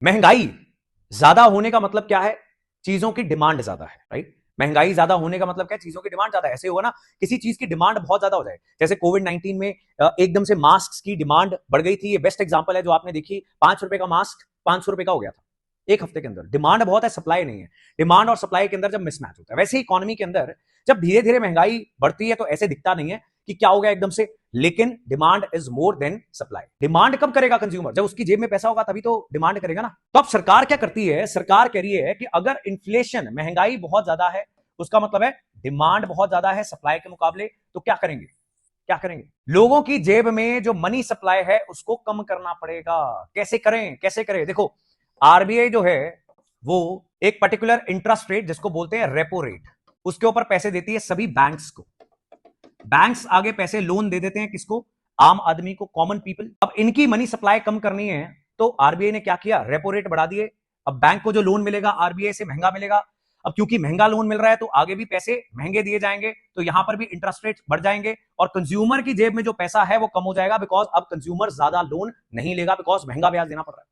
महंगाई ज्यादा होने का मतलब क्या है? चीजों की डिमांड ज्यादा है, राइट? महंगाई ज्यादा होने का मतलब क्या है? चीजों की डिमांड ज्यादा है। ऐसे होगा ना, किसी चीज की डिमांड बहुत ज्यादा हो जाए, जैसे कोविड-19 में एकदम से मास्क की डिमांड बढ़ गई थी। ये बेस्ट एग्जांपल है जो आपने देखी। 5 रुपए का मास्क 500 रुपए का हो गया था एक हफ्ते के अंदर। डिमांड बहुत है, सप्लाई नहीं है। डिमांड और सप्लाई के अंदर जब मिसमैच होता है, वैसे ही इकोनॉमी के अंदर जब धीरे धीरे महंगाई बढ़ती है तो ऐसे दिखता नहीं है कि क्या हो गया एकदम से, लेकिन demand is more than supply. Demand कब करेगा कंज्यूमर? जब उसकी जेब में पैसा होगा तभी तो डिमांड करेगा ना। तो अब सरकार क्या करती है? सरकार कह रही है कि अगर इन्फ्लेशन, महंगाई बहुत ज्यादा है, उसका मतलब है डिमांड बहुत ज्यादा है सप्लाई के मुकाबले, तो क्या करेंगे? क्या करेंगे? लोगों की जेब में जो मनी सप्लाई है उसको कम करना पड़ेगा। कैसे करें? कैसे करें? देखो, आरबीआई जो है वो एक पर्टिकुलर इंटरेस्ट रेट, जिसको बोलते हैं रेपो रेट, उसके ऊपर पैसे देती है सभी बैंक्स को। बैंक्स आगे पैसे लोन दे देते हैं किसको? आम आदमी को, कॉमन पीपल। अब इनकी मनी सप्लाई कम करनी है तो आरबीआई ने क्या किया? रेपो रेट बढ़ा दिए। अब बैंक को जो लोन मिलेगा आरबीआई से महंगा मिलेगा। अब क्योंकि महंगा लोन मिल रहा है तो आगे भी पैसे महंगे दिए जाएंगे, तो यहां पर भी इंटरेस्ट रेट बढ़ जाएंगे और कंज्यूमर की जेब में जो पैसा है वो कम हो जाएगा, बिकॉज अब कंज्यूमर ज्यादा लोन नहीं लेगा, बिकॉज महंगा ब्याज देना पड़ रहा है।